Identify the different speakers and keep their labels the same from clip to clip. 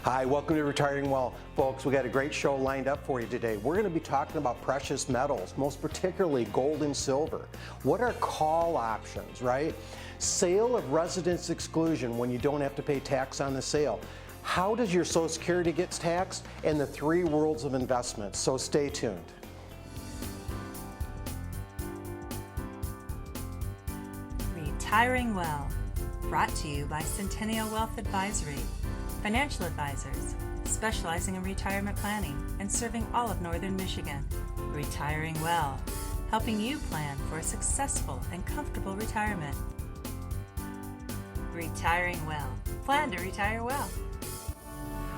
Speaker 1: Hi, welcome to Retiring Well. Folks, we got a great show lined up for you today. We're going to be talking about precious metals, most particularly gold and silver. What are call options, right? Sale of residence exclusion when you don't have to pay tax on the sale. How does your Social Security get taxed? And the three worlds of investments. So stay tuned.
Speaker 2: Retiring Well, brought to you by Centennial Wealth Advisory, financial advisors specializing in retirement planning and serving all of Northern Michigan. Retiring Well, helping you plan for a successful and comfortable retirement. Retiring Well, plan to retire well.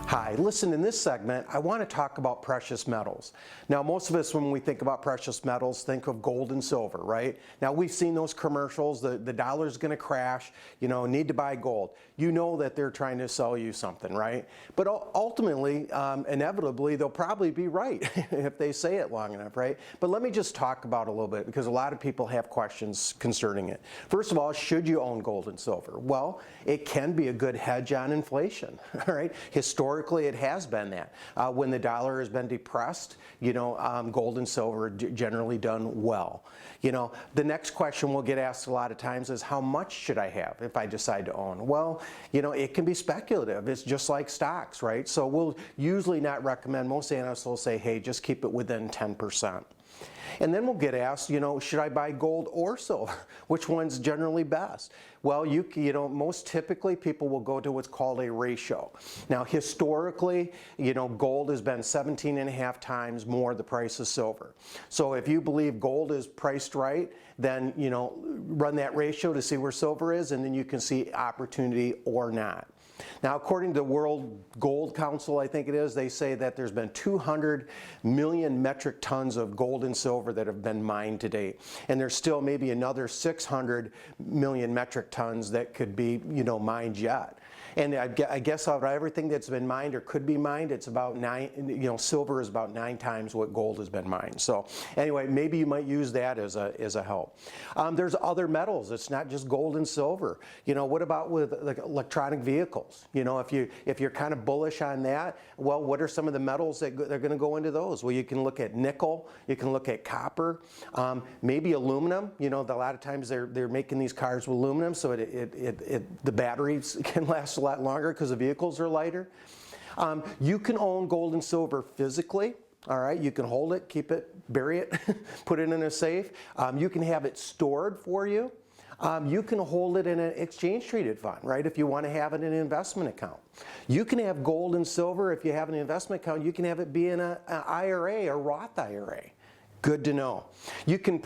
Speaker 1: Hi, listen, in this segment, I want to talk about precious metals. Now, most of us, when we think about precious metals, think of gold and silver, right? Now, we've seen those commercials, the dollar's going to crash, you know, need to buy gold. You know that they're trying to sell you something, right? But ultimately, inevitably, they'll probably be right if they say it long enough, right? But let me just talk about it a little bit because a lot of people have questions concerning it. First of all, should you own gold and silver? Well, it can be a good hedge on inflation, all right? Historically, it has been that. When the dollar has been depressed, you know, gold and silver generally done well. You know, the next question we'll get asked a lot of times is how much should I have if I decide to own? Well, you know, it can be speculative. It's just like stocks, right? So we'll usually not recommend, most analysts will say, hey, just keep it within 10%. And then we'll get asked, you know, should I buy gold or silver? Which one's generally best? Well, you know, most typically people will go to what's called a ratio. Now, historically, you know, gold has been 17.5 times more the price of silver. So if you believe gold is priced right, then, you know, run that ratio to see where silver is, and then you can see opportunity or not. Now, according to the World Gold Council, I think it is, they say that there's been 200 million metric tons of gold and silver that have been mined to date. And there's still maybe another 600 million metric tons that could be, you know, mined yet. And I guess out of everything that's been mined or could be mined, it's about silver is about 9 times what gold has been mined. So anyway, maybe you might use that as a help. There's other metals. It's not just gold and silver. You know, what about with like electronic vehicles? You know, if you're kind of bullish on that, well, what are some of the metals that they're going to go into those? Well, you can look at nickel, you can look at copper, maybe aluminum. You know, a lot of times they're making these cars with aluminum, so the batteries can last a lot longer because the vehicles are lighter. You can own gold and silver physically. All right, you can hold it, keep it, bury it, put it in a safe. You can have it stored for you. You can hold it in an exchange traded fund, right, if you want to have it in an investment account. You can have gold and silver if you have an investment account. You can have it be in an IRA or Roth IRA. Good to know. You can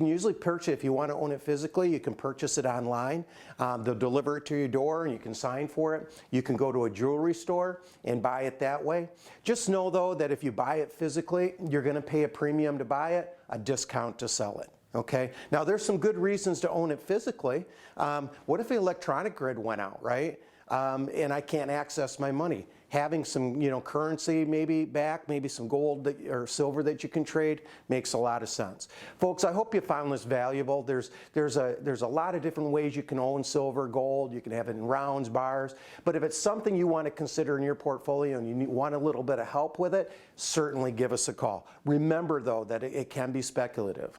Speaker 1: usually purchase, if you want to own it physically, you can purchase it online. They'll deliver it to your door and you can sign for it. You can go to a jewelry store and buy it that way. Just know though that if you buy it physically, you're going to pay a premium to buy it, a discount to sell it. Okay. Now there's some good reasons to own it physically. What if the electronic grid went out, right? And I can't access my money? Having some, you know, currency maybe back, maybe some gold or silver that you can trade makes a lot of sense. Folks, I hope you found this valuable. There's a lot of different ways you can own silver, gold. You can have it in rounds, bars. But if it's something you want to consider in your portfolio and you want a little bit of help with it, certainly give us a call. Remember though that it can be speculative.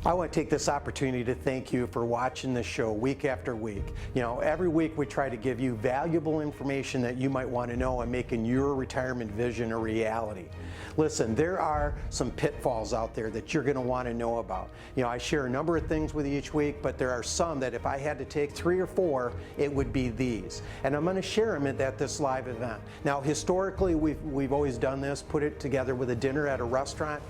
Speaker 1: I want to take this opportunity to thank you for watching this show week after week. You know, every week we try to give you valuable information that you might want to know and making your retirement vision a reality. Listen, there are some pitfalls out there that you're going to want to know about. You know, I share a number of things with you each week, but there are some that if I had to take 3 or 4, it would be these. And I'm going to share them at this live event. Now, historically, we've always done this, put it together with a dinner at a restaurant.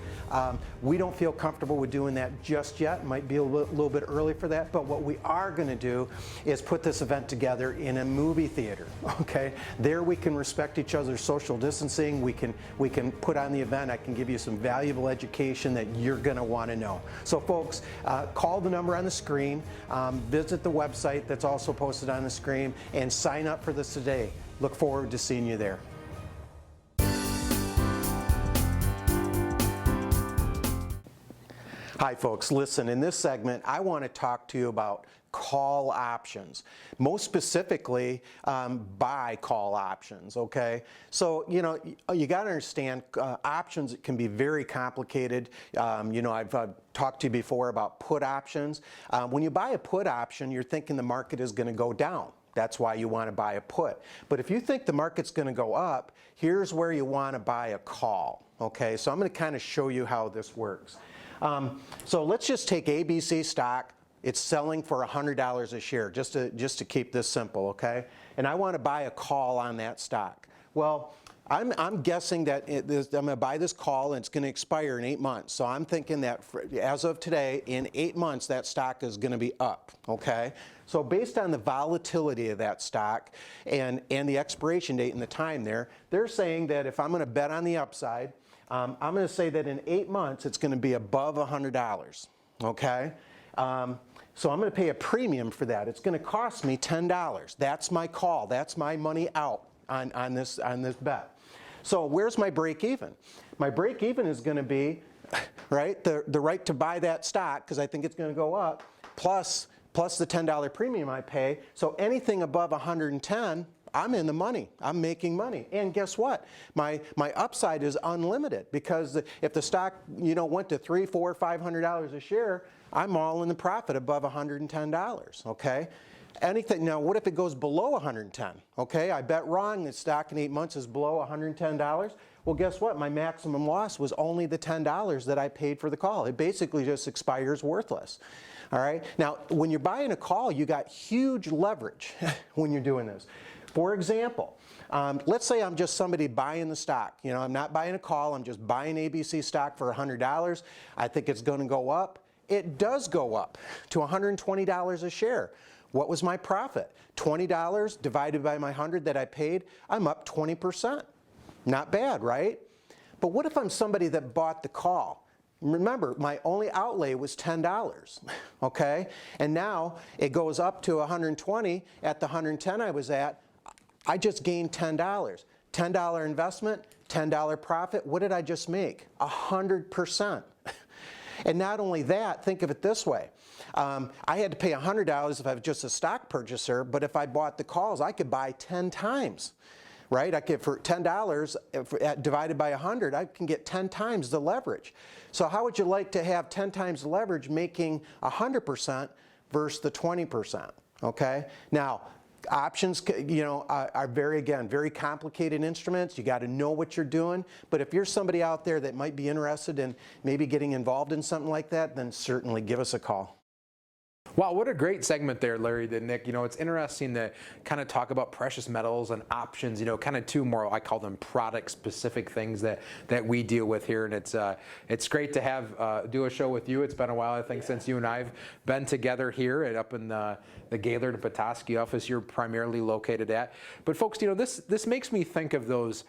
Speaker 1: We don't feel comfortable with doing that just yet. It might be a little bit early for that, but what we are going to do is put this event together in a movie theater. Okay, there we can respect each other's social distancing. We can put on the event. I can give you some valuable education that you're going to want to know. So folks, call the number on the screen, visit the website that's also posted on the screen, and sign up for this today. Look forward to seeing you there. Hi folks, listen, in this segment I want to talk to you about call options, most specifically buy call options, okay? So, you know, you got to understand options can be very complicated. You know, I've talked to you before about put options. When you buy a put option, you're thinking the market is going to go down. That's why you want to buy a put. But if you think the market's going to go up, here's where you want to buy a call, okay? So I'm going to kind of show you how this works. So let's just take ABC stock. It's selling for $100 a share, just to keep this simple, okay? And I want to buy a call on that stock. Well, I'm guessing that I'm going to buy this call and it's going to expire in 8 months. So I'm thinking that as of today, in 8 months, that stock is going to be up, okay? So based on the volatility of that stock and the expiration date and the time there, they're saying that if I'm going to bet on the upside, I'm going to say that in 8 months, it's going to be above $100, okay? So I'm going to pay a premium for that. It's going to cost me $10. That's my call. That's my money out on this bet. So where's my break even? My break even is going to be, right, the right to buy that stock because I think it's going to go up, plus the $10 premium I pay. So anything above 110, I'm in the money. I'm making money. And guess what? My upside is unlimited because if the stock, you know, went to $300, $400, $500 a share, I'm all in the profit above $110, okay? Anything, now what if it goes below 110? Okay, I bet wrong, the stock in 8 months is below $110. Well, guess what? My maximum loss was only the $10 that I paid for the call. It basically just expires worthless. All right, now when you're buying a call, you got huge leverage when you're doing this. For example, let's say I'm just somebody buying the stock. You know, I'm not buying a call, I'm just buying ABC stock for $100. I think it's going to go up. It does go up to $120 a share. What was my profit? $20 divided by my 100 that I paid, I'm up 20%. Not bad, right? But what if I'm somebody that bought the call? Remember, my only outlay was $10, okay? And now it goes up to 120. At the 110 I was at, I just gained $10. $10 investment, $10 profit. What did I just make? 100%. And not only that, think of it this way. I had to pay $100 if I was just a stock purchaser, but if I bought the calls, I could buy 10 times, right? I could, for $10 divided by 100, I can get 10 times the leverage. So how would you like to have 10 times the leverage making 100% versus the 20%, okay? Now, options, you know, are very complicated instruments. You got to know what you're doing. But if you're somebody out there that might be interested in maybe getting involved in something like that, then certainly give us a call.
Speaker 3: Wow, what a great segment there, Larry, that Nick. You know, it's interesting to kind of talk about precious metals and options, you know, kind of two more, I call them product-specific things that we deal with here. And it's great to have do a show with you. It's been a while, I think, since you and I have been together here up in the Gaylord and Petoskey office you're primarily located at. But folks, you know, this makes me think of those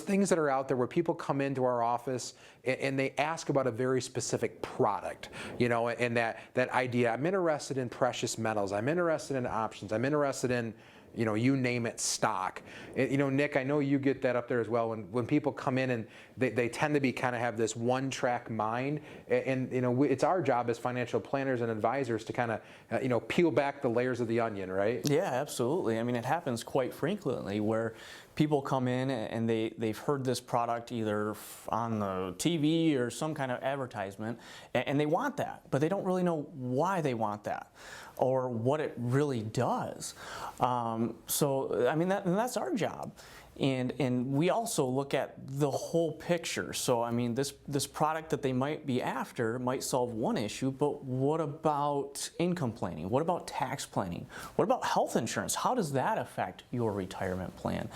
Speaker 3: things that are out there where people come into our office and they ask about a very specific product, you know, and that idea, I'm interested in precious metals, I'm interested in options, I'm interested in, you know, you name it, stock. You know, Nick, I know you get that up there as well. When people come in and they tend to be kind of have this one-track mind, and you know, it's our job as financial planners and advisors to kind of, you know, peel back the layers of the onion, right?
Speaker 4: Yeah, absolutely. I mean, it happens quite frequently where people come in and they've heard this product either on the TV or some kind of advertisement, and they want that, but they don't really know why they want that or what it really does. So, I mean, that's our job. And we also look at the whole picture. So, I mean, this product that they might be after might solve one issue, but what about income planning? What about tax planning? What about health insurance? How does that affect your retirement plan?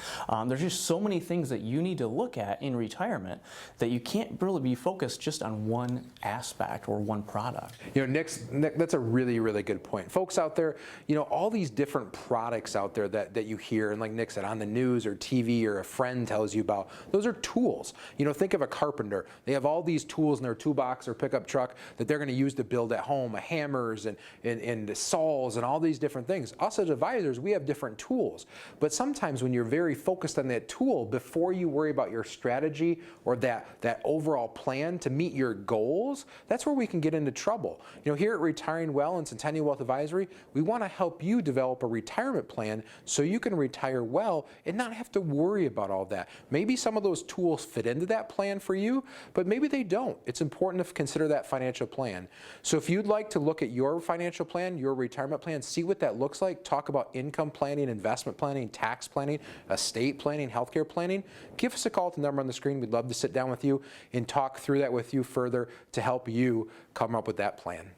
Speaker 4: There's just so many things that you need to look at in retirement that you can't really be focused just on one aspect or one product.
Speaker 3: You know, Nick, that's a really, really good point. Folks out there, you know, all these different products out there that you hear, and like Nick said, on the news or TV TV or a friend tells you about. Those are tools. You know, think of a carpenter. They have all these tools in their toolbox or pickup truck that they're going to use to build at home, hammers and saws and all these different things. Us as advisors, we have different tools. But sometimes when you're very focused on that tool, before you worry about your strategy or that overall plan to meet your goals, that's where we can get into trouble. You know, here at Retiring Well and Centennial Wealth Advisory, we want to help you develop a retirement plan so you can retire well and not have to worry about all that. Maybe some of those tools fit into that plan for you, but maybe they don't. It's important to consider that financial plan. So if you'd like to look at your financial plan, your retirement plan, see what that looks like, talk about income planning, investment planning, tax planning, estate planning, healthcare planning, give us a call at the number on the screen. We'd love to sit down with you and talk through that with you further to help you come up with that plan.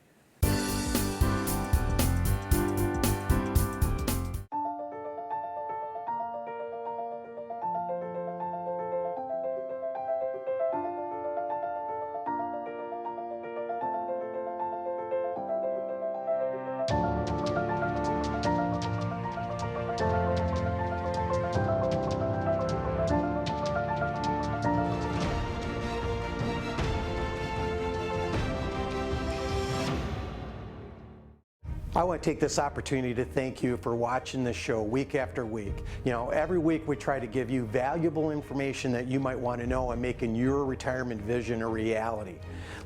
Speaker 1: I want to take this opportunity to thank you for watching this show week after week. You know, every week we try to give you valuable information that you might want to know and making your retirement vision a reality.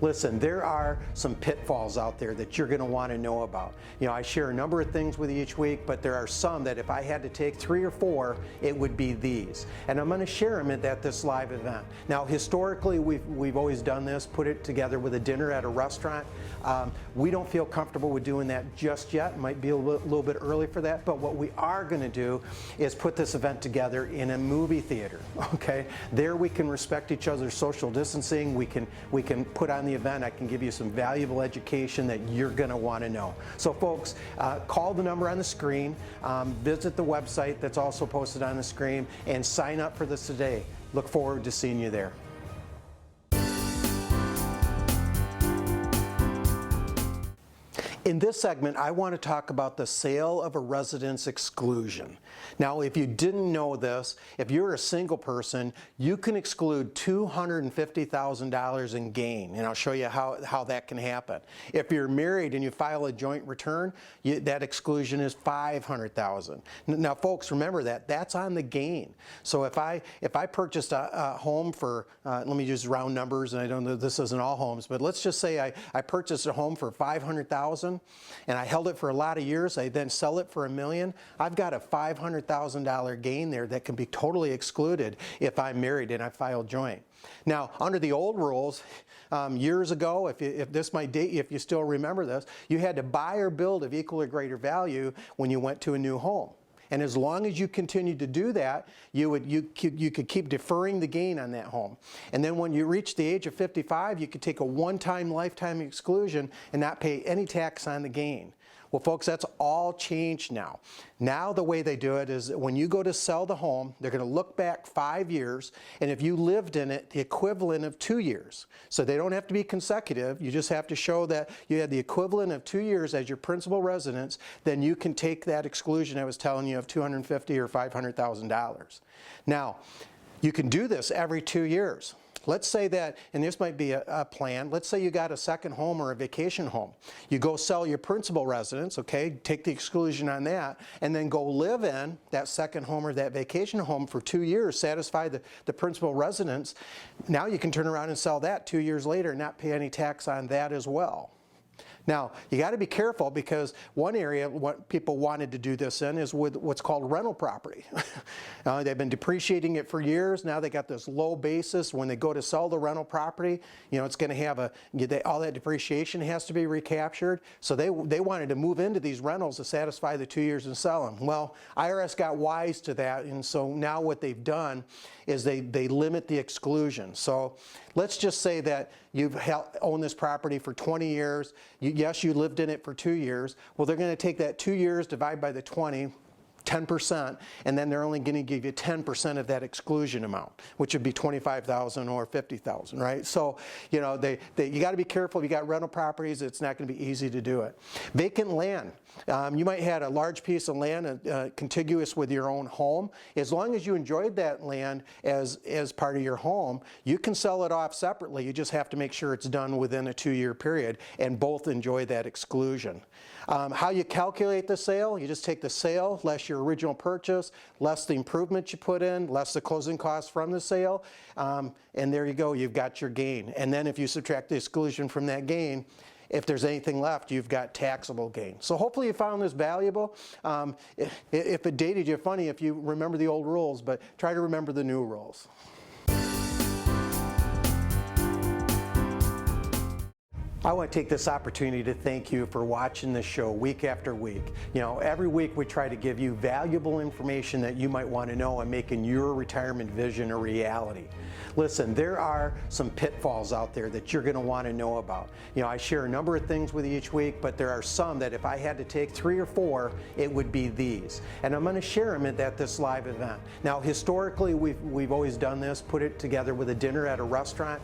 Speaker 1: Listen, there are some pitfalls out there that you're going to want to know about. You know, I share a number of things with you each week, but there are some that if I had to take 3 or 4, it would be these. And I'm going to share them at this live event. Now, historically, we've always done this, put it together with a dinner at a restaurant. We don't feel comfortable with doing that just yet. It might be a little bit early for that, but what we are going to do is put this event together in a movie theater. Okay, there we can respect each other's social distancing. We can put on the event. I can give you some valuable education that you're going to want to know. So folks, call the number on the screen, visit the website that's also posted on the screen, and sign up for this today. Look forward to seeing you there. In this segment, I want to talk about the sale of a residence exclusion. Now, if you didn't know this, if you're a single person, you can exclude $250,000 in gain, and I'll show you how that can happen. If you're married and you file a joint return, that exclusion is $500,000. Now, folks, remember that's on the gain. So if I purchased a home for, let me use round numbers, and I don't know this isn't all homes, but let's just say I purchased a home for $500,000. And I held it for a lot of years. I then sell it for $1 million. I've got a $500,000 gain there that can be totally excluded if I'm married and I file joint. Now, under the old rules, years ago, if this might date you, if you still remember this, you had to buy or build of equal or greater value when you went to a new home. And as long as you continued to do that, you could keep deferring the gain on that home. And then when you reach the age of 55, you could take a one-time lifetime exclusion and not pay any tax on the gain. Well, folks, that's all changed now. Now the way they do it is that when you go to sell the home, they're going to look back 5 years, and if you lived in it, the equivalent of 2 years. So they don't have to be consecutive. You just have to show that you had the equivalent of 2 years as your principal residence. Then you can take that exclusion I was telling you of $250,000 or $500,000. Now, you can do this every 2 years. Let's say that, and this might be a plan, let's say you got a second home or a vacation home. You go sell your principal residence, okay, take the exclusion on that, and then go live in that second home or that vacation home for 2 years, satisfy the principal residence. Now you can turn around and sell that 2 years later and not pay any tax on that as well. Now, you got to be careful because one area what people wanted to do this in is with what's called rental property. They've been depreciating it for years. Now they got this low basis. When they go to sell the rental property, you know, it's going to have all that depreciation has to be recaptured. So they wanted to move into these rentals to satisfy the 2 years and sell them. Well, IRS got wise to that, and so now what they've done is they limit the exclusion. So let's just say that you've owned this property for 20 years. Yes, you lived in it for 2 years. Well, they're going to take that 2 years, divide by the 20, 10%, and then they're only going to give you 10% of that exclusion amount, which would be $25,000 or $50,000, right? So, you know, you got to be careful. If you got rental properties, it's not going to be easy to do it. Vacant land. You might have a large piece of land contiguous with your own home. As long as you enjoyed that land as part of your home, you can sell it off separately. You just have to make sure it's done within a 2-year period and both enjoy that exclusion. How you calculate the sale, you just take the sale less your original purchase, less the improvements you put in, less the closing costs from the sale, and there you go, you've got your gain. And then if you subtract the exclusion from that gain, if there's anything left, you've got taxable gain. So hopefully you found this valuable. If it dated you, funny if you remember the old rules, but try to remember the new rules. I want to take this opportunity to thank you for watching this show week after week. You know, every week we try to give you valuable information that you might want to know and making your retirement vision a reality. Listen, there are some pitfalls out there that you're going to want to know about. You know, I share a number of things with you each week, but there are some that if I had to take 3 or 4, it would be these. And I'm going to share them at this live event. Now, historically, we've always done this, put it together with a dinner at a restaurant.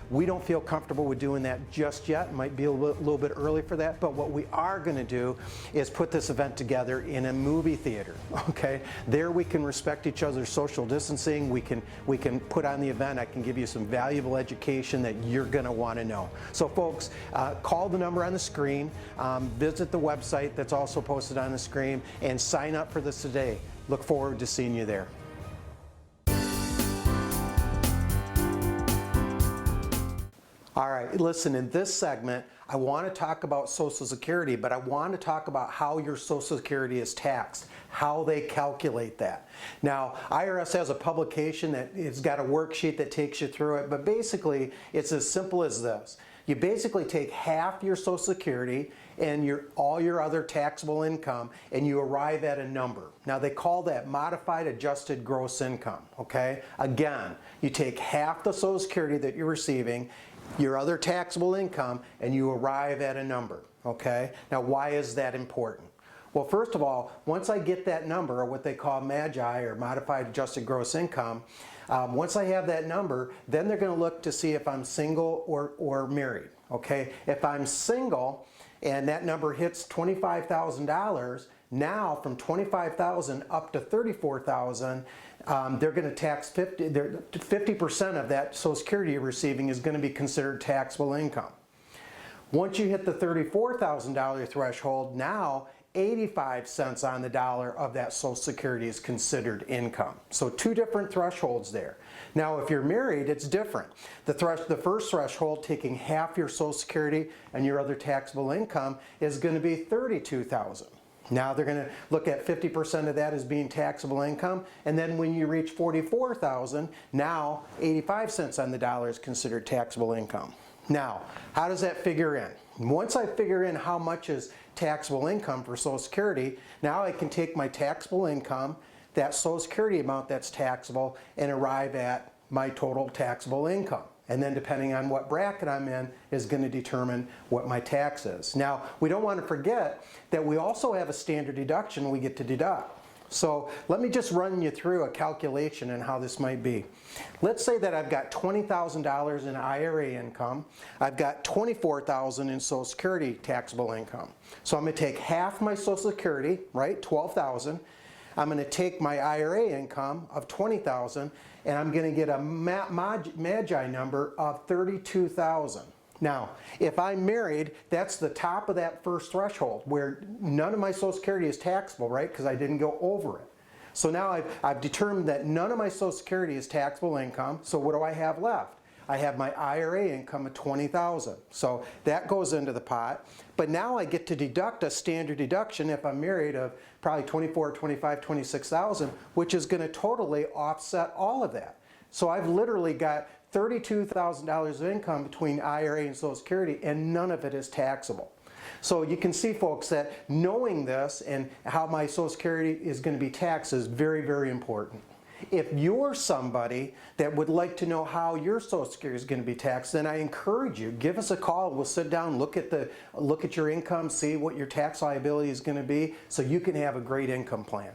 Speaker 1: We don't feel comfortable with doing that just yet. It might be a little bit early for that, but what we are going to do is put this event together in a movie theater, okay? There we can respect each other's social distancing. We can put on the event. I can give you some valuable education that you're going to want to know. So folks, call the number on the screen, visit the website that's also posted on the screen, and sign up for this today. Look forward to seeing you there. All right, listen, in this segment, I want to talk about Social Security, but I want to talk about how your Social Security is taxed, how they calculate that. Now, IRS has a publication that it's got a worksheet that takes you through it, but basically, it's as simple as this. You basically take half your Social Security and all your other taxable income, and you arrive at a number. Now, they call that modified adjusted gross income, okay? Again, you take half the Social Security that you're receiving, your other taxable income, and you arrive at a number, okay? Now, why is that important? Well, first of all, once I get that number, or what they call MAGI, or modified adjusted gross income, once I have that number, then they're going to look to see if I'm single or married, okay? If I'm single and that number hits $25,000, now from $25,000 up to $34,000, they're going to tax 50% of that Social Security you're receiving is going to be considered taxable income. Once you hit the $34,000 threshold, now 85 cents on the dollar of that Social Security is considered income. So 2 different thresholds there. Now, if you're married, it's different. The first threshold, taking half your Social Security and your other taxable income, is going to be $32,000. Now they're going to look at 50% of that as being taxable income, and then when you reach $44,000, now 85 cents on the dollar is considered taxable income. Now, how does that figure in? Once I figure in how much is taxable income for Social Security, now I can take my taxable income, that Social Security amount that's taxable, and arrive at my total taxable income. And then depending on what bracket I'm in is going to determine what my tax is. Now, we don't want to forget that we also have a standard deduction we get to deduct. So let me just run you through a calculation and how this might be. Let's say that I've got $20,000 in IRA income. I've got $24,000 in Social Security taxable income. So I'm going to take half my Social Security, right, $12,000. I'm going to take my IRA income of $20,000, and I'm going to get a MAGI number of $32,000. Now, if I'm married, that's the top of that first threshold where none of my Social Security is taxable, right? Because I didn't go over it. So now I've determined that none of my Social Security is taxable income. So what do I have left? I have my IRA income of $20,000. So that goes into the pot. But now I get to deduct a standard deduction if I'm married of probably $24,000, $25,000, $26,000, which is going to totally offset all of that. So I've literally got $32,000 of income between IRA and Social Security, and none of it is taxable. So you can see, folks, that knowing this and how my Social Security is going to be taxed is very, very important. If you're somebody that would like to know how your Social Security is going to be taxed, then I encourage you, give us a call. We'll sit down, look at your income, see what your tax liability is going to be, so you can have a great income plan.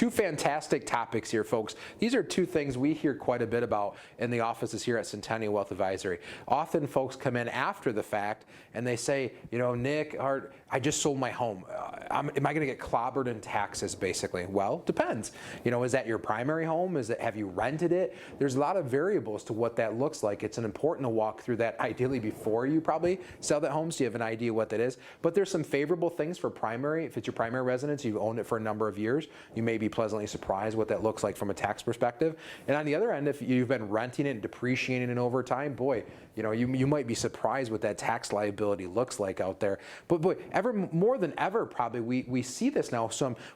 Speaker 3: two fantastic topics here, folks. These are two things we hear quite a bit about in the offices here at Centennial Wealth Advisory. Often folks come in after the fact and they say, you know, Nick, Art, I just sold my home. Am I going to get clobbered in taxes, basically? Well, depends. You know, is that your primary home? Have you rented it? There's a lot of variables to what that looks like. It's important to walk through that ideally before you probably sell that home, so you have an idea what that is. But there's some favorable things for primary. If it's your primary residence, you've owned it for a number of years, you may be pleasantly surprised what that looks like from a tax perspective. And on the other end, if you've been renting it and depreciating it over time, boy, you know, you might be surprised what that tax liability looks like out there. But boy, more than ever, probably we see this now.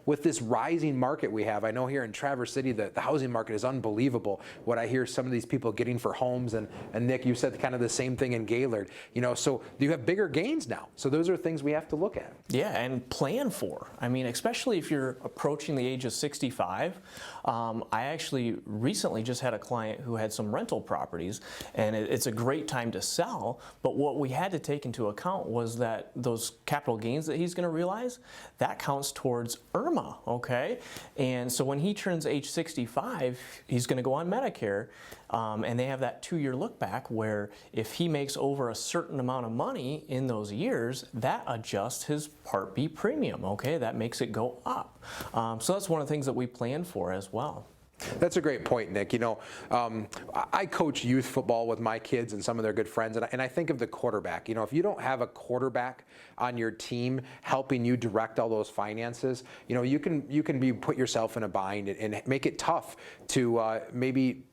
Speaker 3: With this rising market we have. I know here in Traverse City, the housing market is unbelievable. What I hear some of these people getting for homes, and Nick, you said kind of the same thing in Gaylord. You know, so you have bigger gains now. So those are things we have to look at.
Speaker 4: Yeah, and plan for. I mean, especially if you're approaching the age of 65. I actually recently just had a client who had some rental properties, and it's a great time to sell, but what we had to take into account was that those capital gains that he's going to realize, that counts towards IRMA, okay? And so when he turns age 65, he's going to go on Medicare, and they have that 2-year look back where if he makes over a certain amount of money in those years, that adjusts his Part B premium, okay? That makes it go up. So that's one of the things that we plan for as well.
Speaker 3: That's a great point, Nick. You know, I coach youth football with my kids and some of their good friends, and I think of the quarterback. You know, if you don't have a quarterback on your team helping you direct all those finances, you know, you can put yourself in a bind and make it tough to maybe,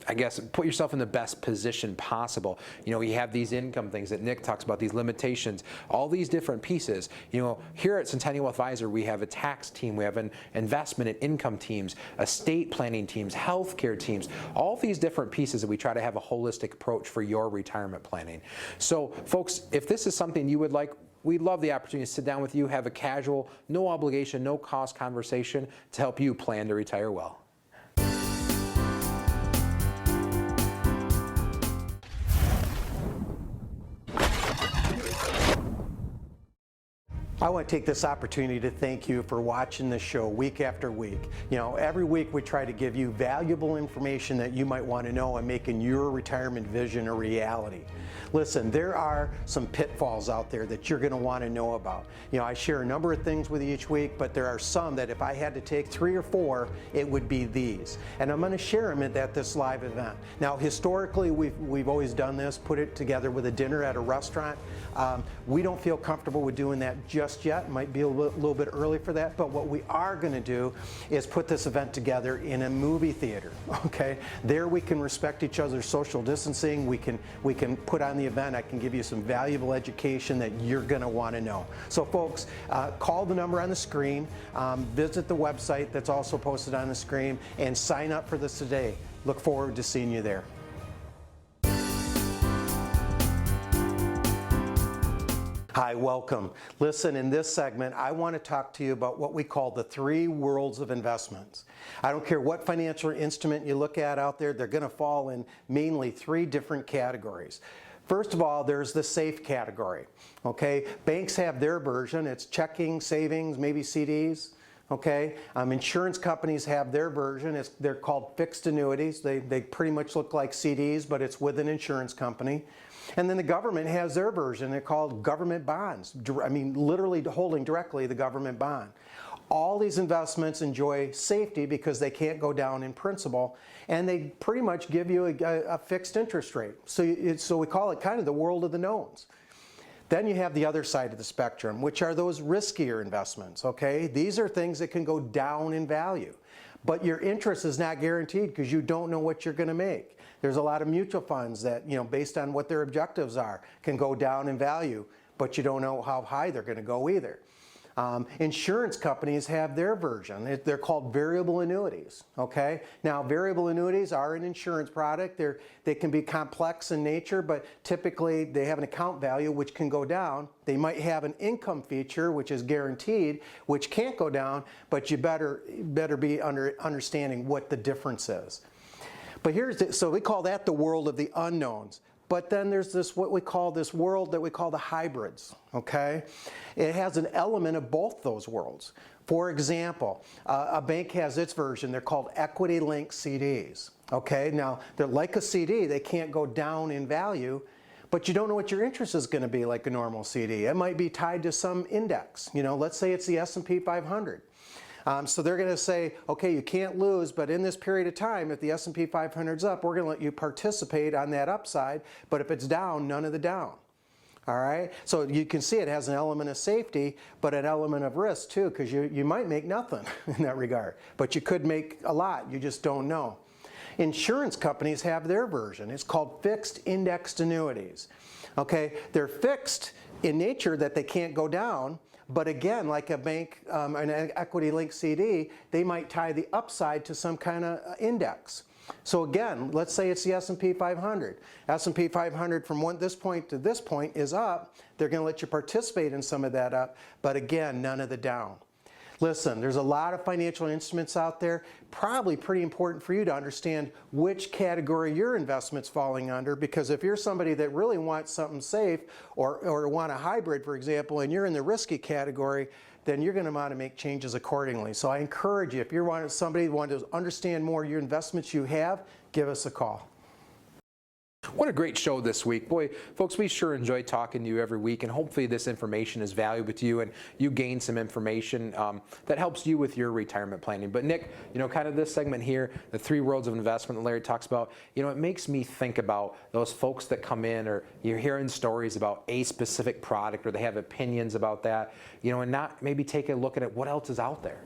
Speaker 3: I guess, put yourself in the best position possible. You know, you have these income things that Nick talks about, these limitations, all these different pieces. You know, here at Centennial Advisor, we have a tax team, we have an investment and income teams, estate planning teams, healthcare teams, all these different pieces that we try to have a holistic approach for your retirement planning. So, folks, if this is something you would like, we'd love the opportunity to sit down with you, have a casual, no obligation, no cost conversation to help you plan to retire well.
Speaker 1: I want to take this opportunity to thank you for watching this show week after week. You know, every week we try to give you valuable information that you might want to know and making your retirement vision a reality. Listen, there are some pitfalls out there that you're going to want to know about. You know, I share a number of things with you each week, but there are some that if I had to take 3 or 4, it would be these. And I'm going to share them at this live event. Now, historically, we've always done this, put it together with a dinner at a restaurant. We don't feel comfortable with doing that just yet. It might be a little bit early for that, but what we are going to do is put this event together in a movie theater, okay? There we can respect each other's social distancing. We can put on the event. I can give you some valuable education that you're going to want to know. So folks, call the number on the screen, visit the website that's also posted on the screen, and sign up for this today. Look forward to seeing you there. Hi, welcome. Listen, in this segment, I want to talk to you about what we call the 3 worlds of investments. I don't care what financial instrument you look at out there, they're going to fall in mainly 3 different categories. First of all, there's the safe category, okay? Banks have their version. It's checking, savings, maybe CDs, okay? Insurance companies have their version. They're called fixed annuities. They pretty much look like CDs, but it's with an insurance company. And then the government has their version. They're called government bonds. I mean, literally holding directly the government bond. All these investments enjoy safety because they can't go down in principal, and they pretty much give you a fixed interest rate. So we call it kind of the world of the knowns. Then you have the other side of the spectrum, which are those riskier investments, okay? These are things that can go down in value, but your interest is not guaranteed because you don't know what you're going to make. There's a lot of mutual funds that, you know, based on what their objectives are, can go down in value, but you don't know how high they're going to go either. Insurance companies have their version. They're called variable annuities, okay? Now, variable annuities are an insurance product. They can be complex in nature, but typically they have an account value which can go down. They might have an income feature which is guaranteed, which can't go down, but you better be understanding what the difference is. But so we call that the world of the unknowns. but then there's this, what we call this world that we call the hybrids, okay? It has an element of both those worlds. For example, a bank has its version, they're called equity-linked CDs, okay? Now, they're like a CD, they can't go down in value, but you don't know what your interest is going to be like a normal CD. It might be tied to some index. You know, let's say it's the S&P 500. So they're going to say, okay, you can't lose, but in this period of time, if the S&P 500's up, we're going to let you participate on that upside, but if it's down, none of the down. All right? So you can see it has an element of safety, but an element of risk too, because you might make nothing in that regard, but you could make a lot, you just don't know. Insurance companies have their version. It's called fixed indexed annuities. Okay, they're fixed in nature that they can't go down, but again, like a bank, an equity-linked CD, they might tie the upside to some kind of index. So again, let's say it's the S&P 500. S&P 500 from this point to this point is up. They're going to let you participate in some of that up, but again, none of the down. Listen, there's a lot of financial instruments out there. Probably pretty important for you to understand which category your investment's falling under, because if you're somebody that really wants something safe or want a hybrid, for example, and you're in the risky category, then you're going to want to make changes accordingly. So I encourage you, if you're somebody who wants to understand more your investments you have, give us a call.
Speaker 3: What a great show this week. Boy, folks, we sure enjoy talking to you every week, and hopefully this information is valuable to you and you gain some information that helps you with your retirement planning. But Nick, you know, kind of this segment here, the three worlds of investment that Larry talks about, you know, it makes me think about those folks that come in, or you're hearing stories about a specific product, or they have opinions about that, you know, and not maybe take a look at what else is out there.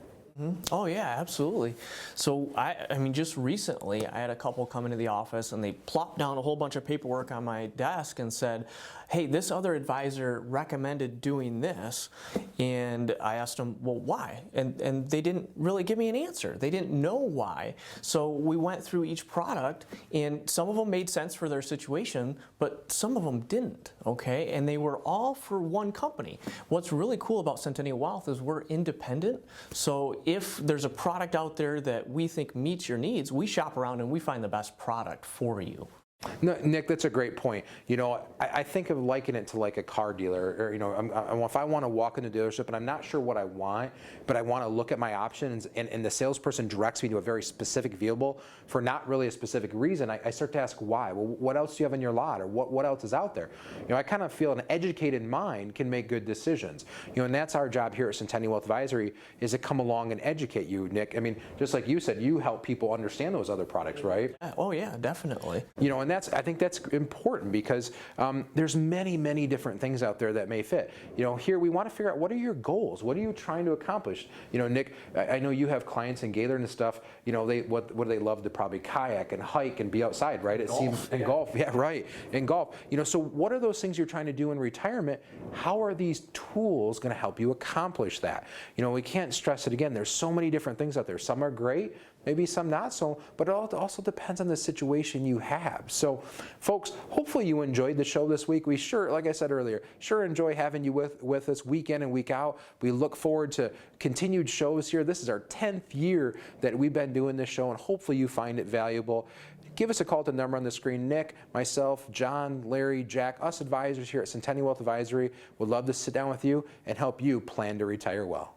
Speaker 4: Oh yeah, absolutely. So I mean, just recently I had a couple come into the office and they plopped down a whole bunch of paperwork on my desk and said, hey, this other advisor recommended doing this. And I asked them, well, why? And they didn't really give me an answer. They didn't know why. So we went through each product, and some of them made sense for their situation, but some of them didn't, okay? And they were all for one company. What's really cool about Centennial Wealth is we're independent. So if there's a product out there that we think meets your needs, we shop around and we find the best product for you.
Speaker 3: No, Nick, that's a great point. You know, I think of likening it to like a car dealer, or, you know, if I want to walk in a dealership and I'm not sure what I want, but I want to look at my options, and the salesperson directs me to a very specific vehicle for not really a specific reason, I start to ask why. Well, what else do you have in your lot, or what else is out there? You know, I kind of feel an educated mind can make good decisions. You know, and that's our job here at Centennial Wealth Advisory, is to come along and educate you, Nick. I mean, just like you said, you help people understand those other products, right?
Speaker 4: Oh yeah, definitely.
Speaker 3: You know, and I think that's important, because there's many different things out there that may fit. You know, here we want to figure out, what are your goals? What are you trying to accomplish? You know, Nick, I know you have clients in Gaylord and stuff. You know, what do they love to probably kayak and hike and be outside, right? It seems, and golf, yeah, right, and golf. You know, so what are those things you're trying to do in retirement? How are these tools going to help you accomplish that? You know, we can't stress it again. There's so many different things out there. Some are great, maybe some not so, but it also depends on the situation you have. So, folks, hopefully you enjoyed the show this week. We sure, like I said earlier, sure enjoy having you with us week in and week out. We look forward to continued shows here. This is our 10th year that we've been doing this show, and hopefully you find it valuable. Give us a call at the number on the screen. Nick, myself, John, Larry, Jack, us advisors here at Centennial Wealth Advisory would love to sit down with you and help you plan to retire well.